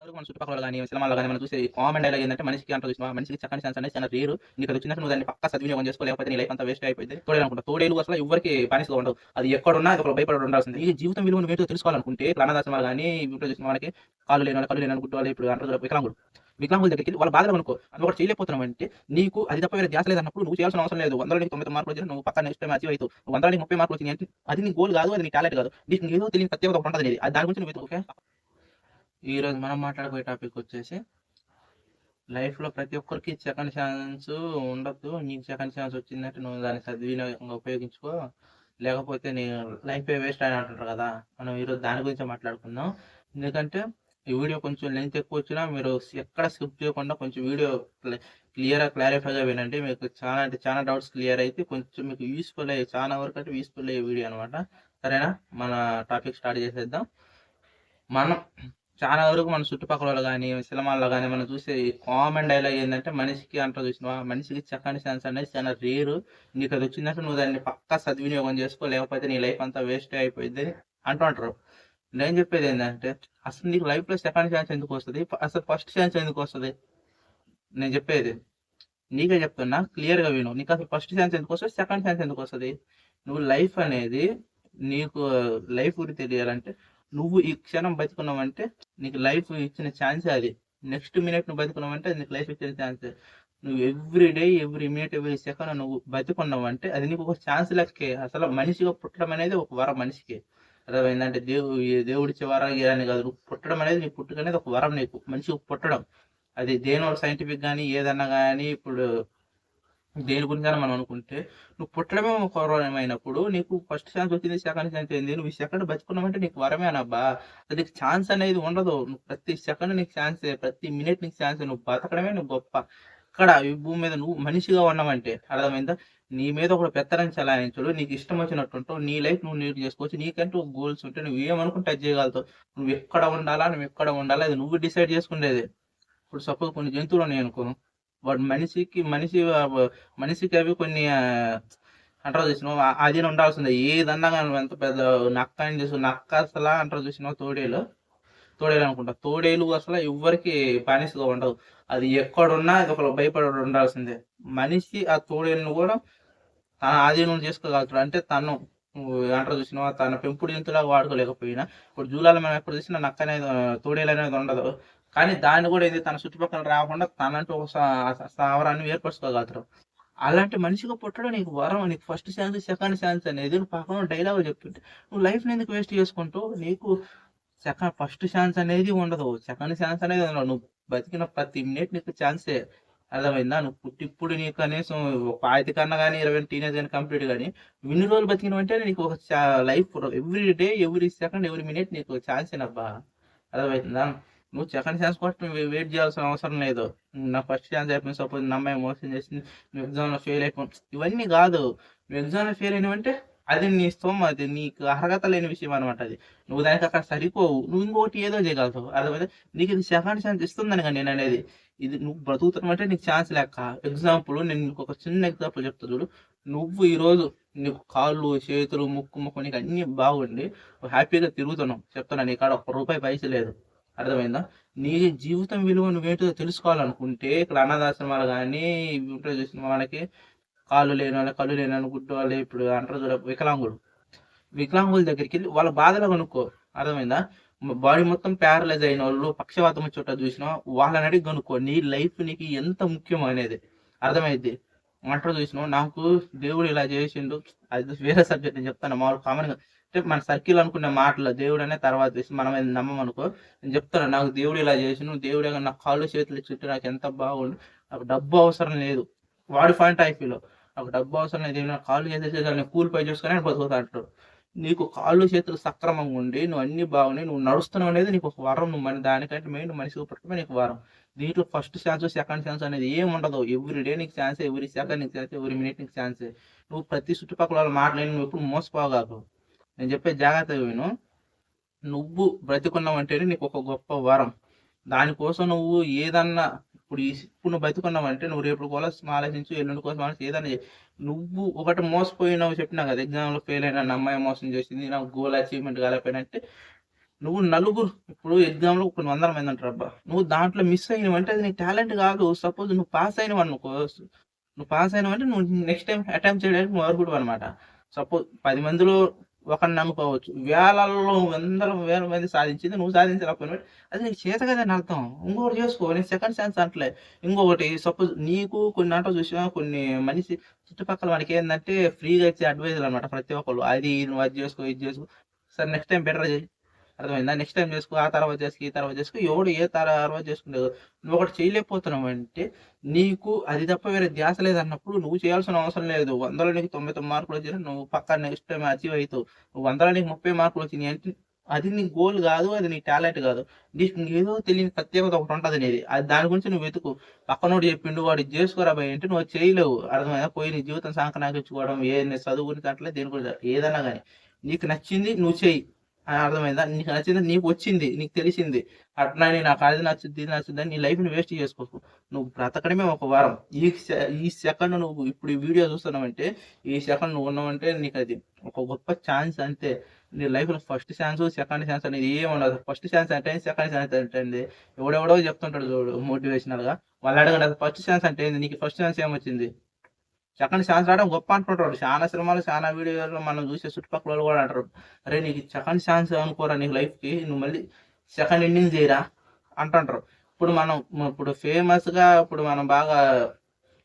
మన చుట్టుపక్కల గాని, సినిమాల్లో గాని మనం చూసే కామన్ డైలాగ్ ఏందంటే మనిషికి అంటారు చూసినావా? మనిషికి చక్కని ఛాన్స్ అనేది చాలా రేరు. నీకది వచ్చిందంటే నువ్వు దాన్ని పక్కా సద్వినియోగం చేసుకో. లేకపోతే నీ లైఫ్ అంతా వేస్టే అయిపోద్ది. తోడేలనుకుంటా. తోడేలు అసలు ఎవ్వరికీ బానిసగా ఉండవు. అది ఎక్కడున్నా అది ఒకళ్ళకి భయపడి ఉండాల్సిందే. ఈ జీవితం విలువ నువ్వేంటో తెలుసుకోవాలనుకుంటే ఇప్పుడు అనాథాశ్రమాలు గాని, ఇంట్లో చూసిన వాళ్ళకి కాళ్ళు లేని అనుకుంటే వాళ్ళు ఇప్పుడు అంటారు వికలాంగులు. వికలాంగుల దగ్గరికెళ్ళి వాళ్ళ బాధలు కనుక్కో. నువ్వు ఒకటి చేయలేకపోతున్నావంటే నీకు అది తప్ప వేరే ధ్యాస లేదన్నప్పుడు నువ్వు చేయాల్సిన అవసరం లేదు. 100లో నీకు 99 మార్కులు వచ్చినా నువ్వు పక్కా నెక్స్ట్ టైమ్ అచీవ్ అయితావు. 100లో నీకు 30 మార్కులు వచ్చినాయి అంటే అది నీ గోల్ కాదు. అది నీ టాలెంట్ కాదు. నీకు ఏదో తెలియని ప్రత్యేకత ఒకటి ఉంటది నీది. అది దాని గురించి నువ్వు వెతుకు. ఓకే. ఈరోజు మనం మాట్లాడుకునే టాపిక్ వచ్చేసి లైఫ్‌లో ప్రతి ఒక్కరికి సెకండ్ ఛాన్స్ ఉండొద్దు. నీకు సెకండ్ ఛాన్స్ వచ్చిందంటే నువ్వు దాన్ని సద్వినియోగంగా ఉపయోగించుకో. లేకపోతే నీ లైఫే వేస్ట్ అని అంటుంటారు కదా! మనం ఈరోజు దాని గురించే మాట్లాడుకుందాం. ఎందుకంటే ఈ వీడియో కొంచెం లెంత్ ఎక్కువ వచ్చినా మీరు ఎక్కడ స్కిప్ చేయకుండా కొంచెం వీడియో క్లారిఫైగా వినండి. మీకు చాలా అంటే చాలా డౌట్స్ క్లియర్ అయితే కొంచెం మీకు యూజ్‌ఫుల్ అయ్యే చాలా వరకు అంటే యూజ్‌ఫుల్ అయ్యే వీడియో అనమాట. సరేనా? మన టాపిక్ స్టార్ట్ చేసేద్దాం. మనం చాలా వరకు మన చుట్టుపక్కల గాని, సినిమాల్లో గాని మనం చూసే కామన్ డైలాగ్ ఏందంటే మనిషికి అంటారు చూసినావా? మనిషికి సెకండ్ ఛాన్స్ అనేది చాలా రేరు. నీకది వచ్చిందంటే నువ్వు దాన్ని పక్కా సద్వినియోగం చేసుకో. లేకపోతే నీ లైఫ్ అంతా వేస్టే అయిపోయిద్దని అంటూ అంటారు. నేను చెప్పేది ఏందంటే అసలు నీకు లైఫ్‌లో సెకండ్ ఛాన్స్ ఎందుకొస్తది? అసలు ఫస్ట్ ఛాన్స్ ఎందుకొస్తది? నేను చెప్పేది. నీకే చెప్తున్నా క్లియర్‌గా విను. నీకసలు ఫస్ట్ ఛాన్స్ ఎందుకొస్తది? సెకండ్ ఛాన్స్ ఎందుకొస్తది? నువ్వు లైఫ్ అనేది నీకు లైఫ్ గురించి తెలియాలంటే నువ్వు ఈ క్షణం బతికున్నావంటే నీకు లైఫ్ ఇచ్చిన ఛాన్సే అది. నెక్స్ట్ మినిట్ నువ్వు బతికున్నావంటే అది నీకు లైఫ్ ఇచ్చిన ఛాన్సే. నువ్వు every day, every minute, every second నువ్వు బతికున్నావంటే అది నీకు ఒక ఛాన్స్ లెక్కే. అసలు మనిషిగా పుట్టడం అనేది ఒక వరం మనిషికి. అర్థమైందంటే దేవుడిచ్చే వరం అని కాదు. నువ్వు పుట్టడం అనేది నీ పుట్టుక అనేది ఒక వరం నీకు. మనిషిగా పుట్టడం. అది దేనో సైంటిఫిక్ గాని ఏదన్నా గాని ఇప్పుడు దేని గురించైనా మనం అనుకుంటే నువ్వు పుట్టడమే ఒక వరమైనప్పుడు నీకు ఫస్ట్ ఛాన్స్ వచ్చింది, సెకండ్ ఛాన్స్ అయింది. నువ్వు ఈ సెకండ్ బతుకున్నావంటే నీకు వరమేనబ్బా! అసలు నీకు ఛాన్స్ అనేది ఉండదు. నువ్వు ప్రతి సెకండ్ నీకు ఛాన్సే. ప్రతి మినిట్ నీకు ఛాన్సే. నువ్వు బతకడమే నువ్వు గొప్ప. ఇక్కడ ఈ భూమి మీద నువ్వు మనిషిగా ఉన్నావంటే అర్థమైందా? నీ మీద ఒకడు పెత్తనం చెలాయించడు. నీకు ఇష్టం వచ్చినట్టు ఉంటావు. నీ లైఫ్ నువ్వు లీడ్ చేసుకోవచ్చు. నీకంటూ గోల్స్ ఉంటే నువ్వు ఏమనుకుంటే అది చేయగలుగుతావు. నువ్వు ఎక్కడ ఉండాలా? నువ్వు ఎక్కడ ఉండాలా? అది నువ్వు డిసైడ్ చేసుకునేది. ఇప్పుడు సపోజ్ కొన్ని జంతువులు ఉన్నాయనుకో, వాడు మనిషికి అవి కొన్ని అంటారు చూసినావు అదిని ఉండాల్సిందే. ఏదన్నా కానీ నువ్వు ఎంత పెద్ద నక్క అని చూసి నక్క అసలు అంటారు చూసినావు తోడేలు అనుకుంటా. తోడేలు అసలు ఎవ్వరికి బానిసగా ఉండవు. అది ఎక్కడున్నా అది ఒకరు భయపడి ఉండాల్సిందే. మనిషి ఆ తోడేలును కూడా తన ఆధీనం చేసుకోగలుగుతాడు. అంటే తను అంటారు చూసినావా తన పెంపుడు జంతువులాగా వాడుకోలేకపోయినా ఇప్పుడు జూలాలో మనం ఎప్పుడు చూసినా నక్క అనేది తోడేలు అనేది ఉండదు. కానీ దాన్ని కూడా ఇది తన చుట్టుపక్కల రాకుండా తనంటూ ఒక స్థావరాన్ని ఏర్పరచుకోగలుగుతారు. అలాంటి మనిషిగా పుట్టడం నీకు వరం. నీకు ఫస్ట్ ఛాన్స్, సెకండ్ ఛాన్స్ అనేది నువ్వు పక్కన డైలాగ్ చెప్తుంటే నువ్వు లైఫ్‌ని ఎందుకు వేస్ట్ చేసుకుంటావు? నీకు ఫస్ట్ ఛాన్స్ అనేది ఉండదు. సెకండ్ ఛాన్స్ అనేది ఉండదు. నువ్వు బతికిన ప్రతి మినిట్ నీకు ఛాన్సే. అర్థమైందా? నువ్వు ఇప్పుడు నీకు కనీసం ఒక 5 కన్నా గాని, 20 టీనేజ్ గాని కంప్లీట్ గాని నువ్వు ఇన్ని రోజులు బతికినవంటే నీకు ఒక life every day, every second, every minute నీకు ఛాన్సేనబ్బా! అర్థమవుతుందా? నువ్వు సెకండ్ ఛాన్స్ కోసం నువ్వు వెయిట్ చేయాల్సిన అవసరం లేదు. నా ఫస్ట్ ఛాన్స్ అయిపోయింది. సపోజ్ నా అమ్మాయి మోసం చేసింది. నువ్వు ఎగ్జామ్‌లో ఫెయిల్ అయిపోయావు. ఇవన్నీ కాదు. నువ్వు ఎగ్జామ్‌లో ఫెయిల్ అయినావంటే అది నీ అది నీకు అర్హత లేని విషయం అనమాట అది. నువ్వు దానికి అక్కడ సరిపోవు. నువ్వు ఇంకోటి ఏదో చేయగలుగుతావు. అర్థమైందా? నీకు ఇది సెకండ్ ఛాన్స్ ఇస్తుందని కదా నేననేది. ఇది నువ్వు బ్రతుకుతున్నావంటే నీకు ఛాన్స్ లెక్క. ఎగ్జాంపుల్ నేను నీకు ఒక చిన్న ఎగ్జాంపుల్ చెప్తా చూడు. నువ్వు ఈరోజు నీకు కాళ్ళు, చేతులు, ముక్కు నీకు అన్నీ బాగుండి హ్యాపీగా తిరుగుతున్నావు. చెప్తున్నా నీ కాడ ఒక్క రూపాయి పైసా లేదు. అర్థమైందా? నీ జీవితం విలువ నువ్వేంటో తెలుసుకోవాలనుకుంటే ఇక్కడ అనాథాశ్రమాలు గాని ఇవి ఉంటాయి చూసినావా మనకి కళ్ళు లేని గుడ్డి వాళ్ళు ఇప్పుడు అంటారు చూడ వికలాంగుల దగ్గరికి వెళ్ళి వాళ్ళ బాధలు కనుక్కో. అర్థమైందా? బాడీ మొత్తం ప్యారలైజ్ అయిన వాళ్ళు, పక్షవాతం వచ్చేట చూసినా వాళ్ళని అడిగి కనుక్కో. నీ లైఫ్ నీకు ఎంత ముఖ్యం అనేది అర్థమైద్ది. అంటారు చూసినావు నాకు దేవుడు ఇలా చేసిండు. అది వేరే సబ్జెక్ట్ నేను చెప్తాను. మామూలు కామన్గా అంటే మన సర్కిల్ అనుకునే మాటలు దేవుడు అనే తర్వాత చేసి మనం ఏది నమ్మమనుకో. నేను చెప్తాను నాకు దేవుడు ఇలా చేసిండు. దేవుడు నాకు కాళ్ళు చేతులు చుట్టూ నాకు ఎంత బాగుండు. నాకు డబ్బు అవసరం లేదు. వాడి పాయింట్ ఆఫ్ వ్యూలో నాకు డబ్బు అవసరం లేదు. ఏమైనా కాళ్ళు చేసేసి కూలి పై చూసుకొని బతుకుతా అంటాడు. నీకు కాళ్ళు చేతులు సక్రమంగా ఉండి నువ్వు అన్ని బాగున్నాయి, నువ్వు నడుస్తున్నావు అనేది నీకు ఒక వరం. నువ్వు దానికంటే మెయిన్ మనిషికి పుట్టడమే నీకు వరం. దీంట్లో ఫస్ట్ ఛాన్స్, సెకండ్ ఛాన్స్ అనేది ఏం ఉండదు. ఎవ్రీ డే నీకు ఛాన్స్, ఎవ్రీ సెకండ్ నీకు ఛాన్స్, ఎవ్రీ మినిట్ నీకు ఛాన్స్. నువ్వు ప్రతి చుట్టుపక్కల వాళ్ళు మాట్లాడి నువ్వు ఎప్పుడు మోసపోగాకు. నేను చెప్పే జాగ్రత్తగా విను. నువ్వు బ్రతికున్నావంటేనే నీకు ఒక గొప్ప వరం. దానికోసం నువ్వు ఏదన్నా ఇప్పుడు నువ్వు బతికున్నావంటే నువ్వు రేపు కోసం ఆలోచించు, ఎల్లుండి కోసం ఆలోచించి ఏదన్నా నువ్వు ఒకటి మోసపోయినావు చెప్పినా కదా ఎగ్జామ్లో ఫెయిల్ అయినా అమ్మాయి మోసం చేసింది నాకు గోల్ అచీవ్మెంట్ కాలేకపోయినంటే నువ్వు నలుగురు ఇప్పుడు ఎగ్జామ్లో కొన్ని వందల మంది అంటారు అబ్బా, నువ్వు దాంట్లో మిస్ అయినవంటే అది నీకు టాలెంట్ కాదు. సపోజ్ నువ్వు పాస్ అయినవు అనుకో, నువ్వు పాస్ అయినవంటే నువ్వు నెక్స్ట్ టైం అటెంప్ట్ చేయడానికి నువ్వు అర్హుడు అనమాట. సపోజ్ 10 మందిలో ఒకరిని అనుకోవచ్చు, వేలల్లో వందల వేల మంది సాధించింది నువ్వు సాధించలేకపోయినా అది నీకు చేత కదని అర్థం. ఇంకొకటి చేసుకో, నేను సెకండ్ ఛాన్స్ అంటలే. ఇంకొకటి సపోజ్ నీకు కొన్ని అంటే చూసినా కొన్ని మనిషి చుట్టుపక్కల మనకి ఏంటంటే ఫ్రీగా ఇచ్చే అడ్వైజులు అనమాట ప్రతి ఒక్కళ్ళు, అది నువ్వు అది చేసుకో ఇది చేసుకో, సరే నెక్స్ట్ టైం బెటర్ చేయి, అర్థమైందా, నెక్స్ట్ టైం చేసుకో, ఆ తర్వాత చేసుకో, ఈ తర్వాత చేసుకో, ఎవడు ఏ తర్వాత చేసుకుంటావు. నువ్వు ఒకటి చేయలేకపోతున్నావు అంటే నీకు అది తప్ప వేరే ధ్యాస లేదన్నప్పుడు నువ్వు చేయాల్సిన అవసరం లేదు. 100లో నీకు 99 మార్కులు వచ్చినా నువ్వు పక్కా నెక్స్ట్ టైం అచీవ్ అవుతావు. నువ్వు 100లో నీకు 30 మార్కులు వచ్చినాయి అంటే అది నీ గోల్ కాదు, అది నీ టాలెంట్ కాదు, నీకు ఏదో తెలియని ప్రత్యేకత ఒకటి ఉంటుంది అనేది. అది దాని గురించి నువ్వు వెతుకు. పక్కనోడు చెప్పిండు వాడు ఇది చేసుకోరా భయ్ అంటే నువ్వు అది చేయలేవు, అర్థమైనా, పోయి నీ జీవితం సంకనాకించుకోవడం ఏ చదువు గురించి అంటే దేని గురించి ఏదన్నా కానీ నీకు నచ్చింది నువ్వు చెయ్యి, అర్థమైందా, నీకు నచ్చింది నీకు వచ్చింది నీకు తెలిసింది, అట్లా నాకు అది నచ్చుద్ది ఇది నచ్చుద్ది అని నీ లైఫ్ని వేస్ట్ చేసుకోకు. నువ్వు బ్రతకడమే ఒక వారం. ఈ సెకండ్ నువ్వు ఇప్పుడు ఈ వీడియో చూస్తున్నావంటే ఈ సెకండ్ నువ్వు ఉన్నావంటే నీకు అది ఒక గొప్ప ఛాన్స్ అంతే. నీ లైఫ్లో ఫస్ట్ ఛాన్స్ సెకండ్ ఛాన్స్ అనేది ఏమి ఉండదు. ఫస్ట్ ఛాన్స్ అంటే సెకండ్ ఛాన్స్ అంటే ఎవడెవడో చెప్తుంటాడు చూడు మోటివేషనల్గా, వాళ్ళు అడగండి ఫస్ట్ ఛాన్స్ అంటే ఏంది, నీకు ఫస్ట్ ఛాన్స్ ఏమొచ్చింది, సెకండ్ ఛాన్స్ రావడం గొప్ప అంటుంటాడు. చాలా సినిమాలు చాలా వీడియోలు మనం చూసే చుట్టుపక్కల వాళ్ళు కూడా అంటారు, అరే నీకు సెకండ్ ఛాన్స్ అనుకోరా నీకు లైఫ్కి, నువ్వు మళ్ళీ సెకండ్ ఇన్నింగ్ చేయరా అంటుంటారు. ఇప్పుడు ఫేమస్గా ఇప్పుడు మనం బాగా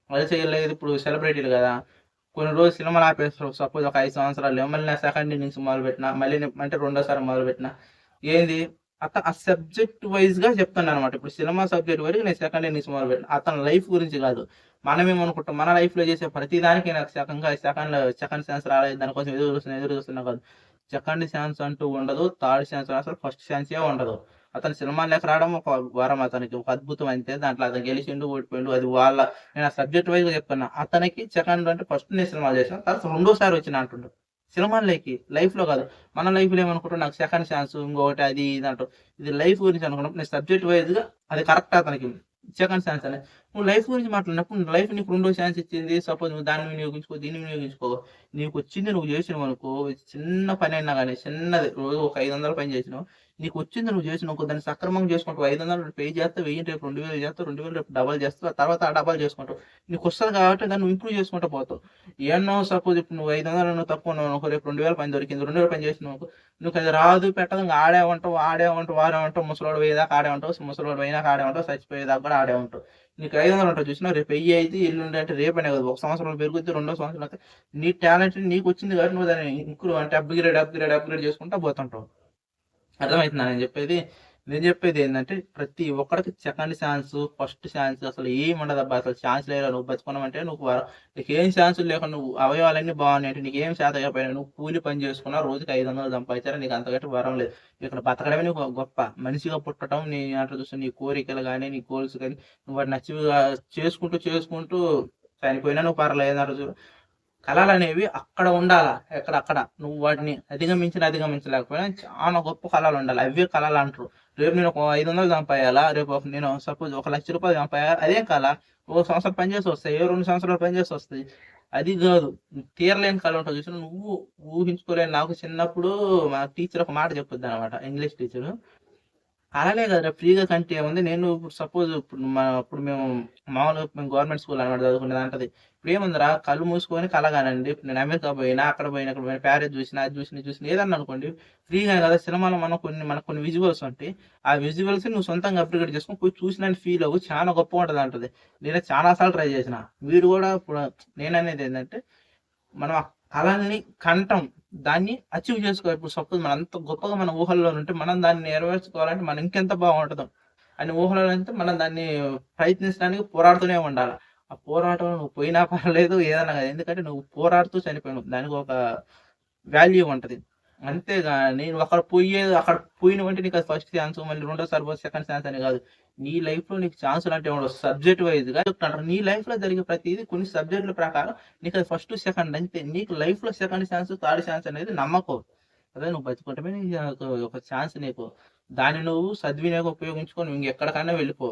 అది చేయలేదు, ఇప్పుడు సెలబ్రిటీలు కదా, కొన్ని రోజులు సినిమాలు ఆపేస్తారు. సపోజ్ ఒక 5 సంవత్సరాలు మళ్ళీ నా సెకండ్ ఇన్నింగ్స్ మొదలు పెట్టినా, మళ్ళీ అంటే రెండోసారి మొదలు పెట్టినా ఏంది అతను ఆ సబ్జెక్ట్ వైజ్గా చెప్తాను అనమాట. ఇప్పుడు సినిమా సబ్జెక్ట్ వరకు నేను సెకండ్ ఇన్నింగ్స్ మొదలు పెట్టిన, అతని లైఫ్ గురించి కాదు. మనం ఏమనుకుంటాం, మన లైఫ్లో చేసే ప్రతిదానికి నాకు సెకండ్ ఛాన్స్ రాలేదు దానికోసం ఎదురు చూస్తున్నా కాదు. సెకండ్ ఛాన్స్ అంటూ ఉండదు, థర్డ్ ఛాన్స్ అసలు ఫస్ట్ ఛాన్సే ఉండదు. అతను సినిమా లేక రావడం ఒక వరం, అతనికి ఒక అద్భుతం అంతే. దాంట్లో అతను గెలిచిండు ఓడిపోయిండు అది నేను ఆ సబ్జెక్ట్ వైజ్గా చెప్తున్నా. అతనికి సెకండ్ అంటే ఫస్ట్ నేను సినిమాలు చేసిన తర్వాత రెండోసారి వచ్చిన అంటుండు సినిమాలకి, లైఫ్లో కాదు. మన లైఫ్లో ఏమనుకుంటాం, నాకు సెకండ్ ఛాన్స్ ఇంకొకటి అది ఇది అంటాం. ఇది లైఫ్ గురించి అనుకున్నప్పుడు నేను సబ్జెక్ట్ వైజ్గా అది కరెక్ట్. అతనికి సెకండ్ ఛాన్స్ అనేది నువ్వు లైఫ్ గురించి మాట్లాడినప్పుడు లైఫ్ నీకు రెండో ఛాన్స్ ఇచ్చింది. సపోజ్ నువ్వు దాన్ని వినియోగించుకో దీన్ని వినియోగించుకో, నీకు వచ్చింది నువ్వు చేసినావు అనుకో, చిన్న పని అయినా కానీ చిన్నది, రోజు ఒక 500 పని చేసినావు, నీకు వచ్చింది నువ్వు చేసినావు, దాన్ని సక్రమంగా చేసుకుంటావు. 500 పే చేస్తే 1000 రేపు 2000 చేస్తావు, 2000 రేపు డబల్ చేస్తావు, ఆ తర్వాత ఆ డబల్ చేసుకుంటావు. నీకు వస్తుంది కాబట్టి దాన్ని నువ్వు ఇంప్రూవ్ చేసుకుంటూ పోతావు. ఏమన్నా సపోజ్ ఇప్పుడు నువ్వు 500 నువ్వు తక్కువ ఉన్నావు అనుకో, రేపు 2000 పని దొరికింది, 2000 పని చేసినావు అనుకో, నువ్వు అది రాదు పెట్టదు ఆడే ఉంటావు వాడే ఉంటావు, ముసలోడు పోయేదాకా ఆడే ఉంటావు, ముసలోడు పోయినాక ఆడే ఉంటావు, చచ్చిపోయేదాకా కూడా ఆడే ఉంటావు. నీకు 500 ఉంటావు చూసినా, రేపు 1000 అయితే ఎల్లుండి అంటే రేపనే కదా, ఒక సంవత్సరం పెరుగుద్ది, రెండో సంవత్సరం అయితే నీ టాలెంట్ నీకు వచ్చింది కాబట్టి నువ్వు దాన్ని ఇంప్రూవ్ అంటే అప్గ్రేడ్ చేసుకుంటా పోతుంటావు. అర్థమవుతుందా నేను చెప్పేది ఏంటంటే ప్రతి ఒక్కడికి సెకండ్ ఛాన్స్ ఫస్ట్ ఛాన్స్ అసలు ఏమి ఉండదు అబ్బా. అసలు ఛాన్స్ లేదా, నువ్వు బతుకున్నావంటే నీకు ఏం ఛాన్సులు లేకుండా నువ్వు అవయవాలన్నీ బాగున్నాయి అంటే నీకు ఏం శాతం అయిపోయినా నువ్వు కూలి పని చేసుకున్నా రోజుకి 500 సంపాదించారా, నీకు అంతకంటే వరం లేదు. ఇక్కడ బతకడమే నీకు గొప్ప. మనిషిగా పుట్టడం నీ అంటే చూస్తే నీ కోరికలు కానీ నీ గోల్స్ కానీ నువ్వు వాటిని నచ్చిగా చేసుకుంటూ చనిపోయినా నువ్వు పర్లేదు. కళలు అనేవి అక్కడ ఉండాలా, ఎక్కడక్కడ నువ్వు వాటిని అధిగమించలేకపోయినా చాలా గొప్ప కళలు ఉండాలి. అవే కళలు అంటారు. రేపు నేను ఒక 500 సంపాయాలా, రేపు నేను సపోజ్ 1,00,000 రూపాయలు సంపాయాలా, అదే కళ. ఒక సంవత్సరం పనిచేసి వస్తాయి, 2 సంవత్సరాలు పనిచేసి వస్తాయి. అది కాదు తీరలేని కళ ఉంటుంది చూసి నువ్వు ఊహించుకోలేని. నాకు చిన్నప్పుడు మా టీచర్ ఒక మాట చెప్పుద్ది అనమాట, ఇంగ్లీష్ టీచరు, కళలే కదరా ఫ్రీగా కంటే ఏముంది. నేను ఇప్పుడు సపోజ్ ఇప్పుడు మేము మామూలుగా గవర్నమెంట్ స్కూల్ అనమాట చదువుకునేది అంటది. ఇప్పుడు ఏముందిరా కళ్ళు మూసుకొని కలగానండి. ఇప్పుడు నేను అమెరికా పోయినా అక్కడ పోయినా ప్యారిస్ చూసినా అది చూసిన ఏదన్నా అనుకోండి ఫ్రీగా కదా. సినిమాలో మనకు కొన్ని విజువల్స్ ఉంటాయి, ఆ విజువల్స్ నువ్వు సొంతంగా అప్గ్రేడ్ చేసుకొని పోయి చూసిన ఫీల్ అవ్వు, చాలా గొప్పగా ఉంటుంది అంటది. నేను చాలాసార్లు ట్రై చేసిన. మీరు కూడా ఇప్పుడు నేననేది ఏంటంటే మనం ఆ కళల్ని కంటాం, దాన్ని అచీవ్ చేసుకో. ఇప్పుడు సపోజ్ మనం అంత గొప్పగా మన ఊహల్లో ఉంటే మనం దాన్ని నెరవేర్చుకోవాలంటే మనం ఇంకెంత బాగుంటుందో అని ఊహలో ఉంటే మనం దాన్ని ప్రయత్నించడానికి పోరాడుతూనే ఉండాలి. ఆ పోరాటం నువ్వు పోయినా పర్లేదు ఏదన్నా కాదు, ఎందుకంటే నువ్వు పోరాడుతూ చనిపోయినావు, దానికి ఒక వాల్యూ ఉంటుంది. అంతేగాని నువ్వు అక్కడ పోయినవంటే నీకు అది ఫస్ట్ ఛాన్స్, మళ్ళీ రెండోసారి సెకండ్ ఛాన్స్ అని కాదు. నీ లైఫ్లో నీకు ఛాన్సులు అంటే ఉండవు, సబ్జెక్ట్ వైజ్గా చెప్తుంటారు. నీ లైఫ్లో జరిగే ప్రతిదీ కొన్ని సబ్జెక్టుల ప్రకారం నీకు అది ఫస్ట్ సెకండ్ అంతే. నీకు లైఫ్లో సెకండ్ ఛాన్స్ థర్డ్ ఛాన్స్ అనేది నమ్మకం. అదే నువ్వు బతుకుంటే నీకు ఒక ఛాన్స్, నీకు దాన్ని నువ్వు సద్వినియోగం ఉపయోగించుకొని ఇంకెక్కడికైనా వెళ్ళిపో.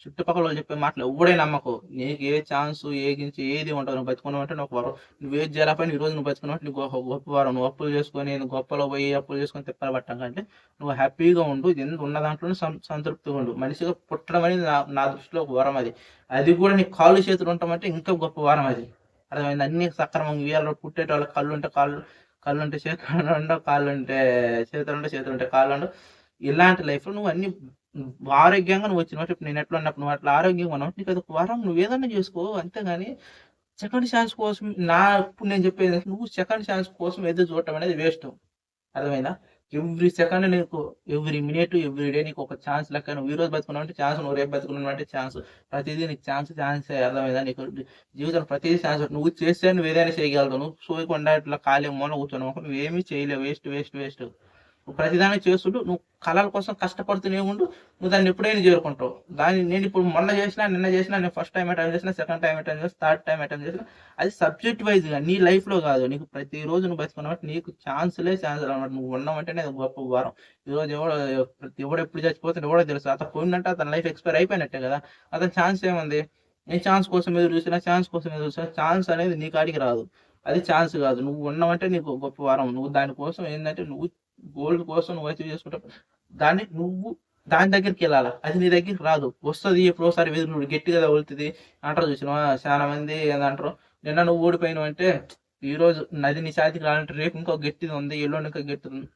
చుట్టుపక్కల వాళ్ళు చెప్పే మాటలు ఎవడే నమ్మకు. నీకు ఏ ఛాన్స్ ఏ గించి ఏది ఉండదు. నువ్వు బతుకున్నావు అంటే నువ్వు వరం. నువ్వేది చేయలేకపోయినా ఈ రోజు నువ్వు బతుకున్నావు అంటే నీకు ఒక గొప్ప వరం. నువ్వు అప్పులు చేసుకొని గొప్పలో పోయి అప్పులు చేసుకొని తిప్పలు పట్టం కంటే నువ్వు హ్యాపీగా ఉండు. ఎంత ఉన్న దాంట్లోనే సంతృప్తిగా ఉండు. మనిషిగా పుట్టడం అనేది నా దృష్టిలో ఒక వరం అది. అది కూడా నీకు కాళ్ళు చేతులు ఉంటామంటే ఇంకా గొప్ప వరం అది. అర్థమైంది. అన్ని సక్రమంగా ఇవాళ పుట్టేటోళ్ళకి కళ్ళు ఉంటే కళ్ళు ఉంటే చేతులు ఉండవు, కాళ్ళు ఉంటే చేతులు ఉంటే కాళ్ళు ఉండవు. ఇలాంటి లైఫ్లో నువ్వు అన్ని ఆరోగ్యంగా నువ్వు వచ్చినట్టు ఇప్పుడు నేను ఎట్లా ఉన్నప్పుడు నువ్వు అట్లా ఆరోగ్యంగా ఉన్నావు నీకు అది ఒక వరం. నువ్వు ఏదన్నా చేసుకో అంతేగాని సెకండ్ ఛాన్స్ కోసం ఇప్పుడు నేను చెప్పేది నువ్వు సెకండ్ ఛాన్స్ కోసం ఎదురు చూడటం అనేది వేస్ట్. అర్థమైందా? ఎవ్రీ సెకండ్ నీకు ఎవ్రీ మినిట్ ఎవ్రీ డే నీకు ఒక ఛాన్స్ లెక్క. నువ్వు ఈ రోజు బతుకున్నావు అంటే ఛాన్స్, నువ్వు రేపు బతుకున్నావు అంటే ఛాన్స్. ప్రతిదీ నీకు ఛాన్సే. అర్థమైందా? నీకు జీవితంలో ప్రతిదీ ఛాన్స్. నువ్వు చేస్తే నువ్వు ఏదైనా చేయగలుగుతావు. నువ్వు సోయకుండా ఇట్లా ఖాళీ మూల కూర్చొని నువ్వేమీ చేయలేవు. వేస్ట్. నువ్వు ప్రతిదాన్ని చేస్తుంటూ నువ్వు కళల కోసం కష్టపడుతూనే ఉండు. నువ్వు దాన్ని ఎప్పుడైనా చేరుకుంటావు. నేను ఇప్పుడు మొన్న చేసినా నిన్న చేసినా నేను ఫస్ట్ టైం అటెండ్ చేసిన, సెకండ్ టైం అటెండ్ చేసిన, థర్డ్ టైం అటెండ్ చేసిన అది సబ్జెక్ట్ వైజ్గా నీ లైఫ్లో కాదు. నీకు ప్రతిరోజు నువ్వు బతుకున్నావు నీకు ఛాన్స్ అనమాట. నువ్వు ఉన్నావంటేనే అది గొప్ప వారం. ఈరోజు ఎవడు ఎప్పుడు చచ్చిపోతుంటే ఎవడో తెలుసు. అతను పోయిందంటే అతని లైఫ్ ఎక్స్పైర్ అయిపోయినట్టే కదా. అతని ఛాన్స్ ఏముంది? నేను ఛాన్స్ కోసం ఎదురు చూసినా ఛాన్స్ అనేది నీ కాడికి రాదు. అది ఛాన్స్ కాదు. నువ్వు ఉన్నావంటే నీకు గొప్ప వారం. నువ్వు దానికోసం ఏంటంటే నువ్వు గోల్డ్ కోసం నువ్వు అచీవ్ చేసుకుంటావు. నువ్వు దాని దగ్గరికి వెళ్ళాలి. అది నీ దగ్గరికి రాదు. వస్తుంది ఎప్పుడోసారి నువ్వు గట్టిగా తగులుతుంది అంటారు. చూసినావా చాలా మంది ఏదంటారు, నిన్న నువ్వు ఓడిపోయినావు అంటే ఈ రోజు నది నీ చేతికి రాలంటే రేపు ఇంకో గట్టిది ఉంది, ఎల్లుండి ఇంకో గట్టిది ఉంది.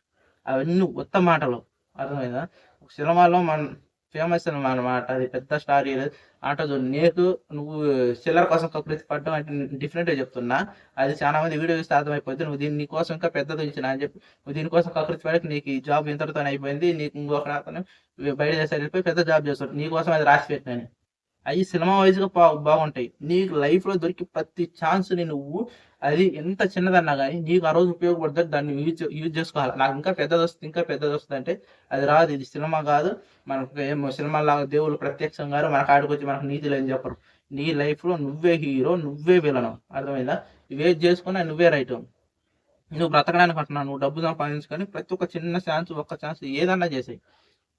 అవన్నీ కొత్త మాటలు. అర్థమైందా? సినిమాలో ఫేమస్ అనమాట. అది పెద్ద స్టార్ అంటదు. నీకు నువ్వు చిల్లర కోసం కకృతి పడ్డం అంటే డిఫరెంట్గా చెప్తున్నా. అది చాలా మంది వీడియో చూస్తే అర్థమైపోద్ది. నువ్వు నీకోసం ఇంకా పెద్దది ఇచ్చిన అని చెప్పి నువ్వు దీనికోసం కకృతి పడక నీకు ఈ జాబ్ ఇంతటితో అయిపోయింది. నీకు ఇంకొక అతను బయట దేశాలు వెళ్ళిపోయి పెద్ద జాబ్ చేస్తాడు. నీకోసం అది రాసి పెట్టినని. అవి సినిమా వైజ్గా బాగుంటాయి. నీకు లైఫ్లో దొరికి ప్రతి ఛాన్స్ని నువ్వు అది ఎంత చిన్నదన్నా కానీ నీకు ఆ రోజు ఉపయోగపడుతుంది. దాన్ని యూజ్ చేసుకోవాలి. నాకు ఇంకా పెద్దది వస్తుంది అంటే అది రాదు. ఇది సినిమా కాదు. మనకు ఏమో సినిమాలాగా దేవుళ్ళు ప్రత్యక్షంగా మనకు ఆడుకొచ్చి మనకు నీతులు ఏం చెప్పరు. నీ లైఫ్లో నువ్వే హీరో, నువ్వే విలను. అర్థమైందా? ఇవేది చేసుకున్నా నువ్వే రైట్. నువ్వు బ్రతకడానికి అంటున్నావు. నువ్వు డబ్బు సంపాదించుకొని ప్రతి ఒక్క చిన్న ఒక్క ఛాన్స్ ఏదన్నా చేసాయి.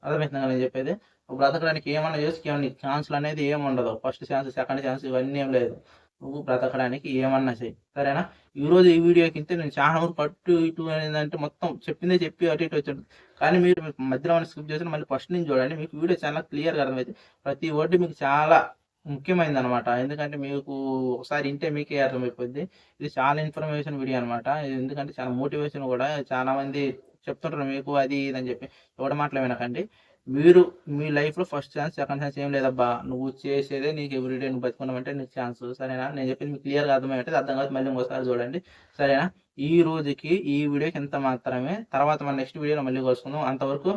అర్థమవుతుందా నేను చెప్పేది? బ్రతకడానికి ఏమన్నా చేసుకు నీకు ఛాన్స్లు అనేది ఏమి ఉండదు. ఫస్ట్ ఛాన్స్, సెకండ్ ఛాన్స్ ఇవన్నీ ఏం లేదు. నువ్వు బ్రతకడానికి ఏమన్నా చేయి. సరేనా? ఈరోజు ఈ వీడియోకి ఇంతే. నేను చాలా వరకు పట్టు ఇటు అనేది మొత్తం చెప్పి అటు ఇటు వచ్చాడు. కానీ మీరు మధ్యలో స్కిప్ చేసిన మళ్ళీ ఫస్ట్ నుంచి చూడండి. మీకు వీడియో చాలా క్లియర్గా అర్థమైంది. ప్రతి వర్డ్ మీకు చాలా ముఖ్యమైనది అనమాట. ఎందుకంటే మీకు ఒకసారి ఇంటే మీకే అర్థమైపోద్ది. ఇది చాలా ఇన్ఫర్మేషన్ వీడియో అనమాట. ఎందుకంటే చాలా మోటివేషన్ కూడా. చాలా మంది చెప్తుంటారు మీకు అది ఇది అని చెప్పి ఎవడ మాటలు వినకండి. మీరు మీ లైఫ్లో ఫస్ట్ ఛాన్స్, సెకండ్ ఛాన్స్ ఏం లేదబ్బా. నువ్వు చేసేదే నీకు ఎవ్రీడే. నువ్వు బతుకున్నావంటే నీకు ఛాన్స్. సరేనా? నేను చెప్పింది మీకు క్లియర్గా అర్థమైతే అర్థం కాదు మళ్ళీ ఇంకోసారి చూడండి. సరేనా? ఈ రోజుకి ఈ వీడియోకి ఎంత మాత్రమే. తర్వాత మన నెక్స్ట్ వీడియోలో మళ్ళీ కలుసుకుందాం. అంతవరకు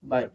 బాయ్.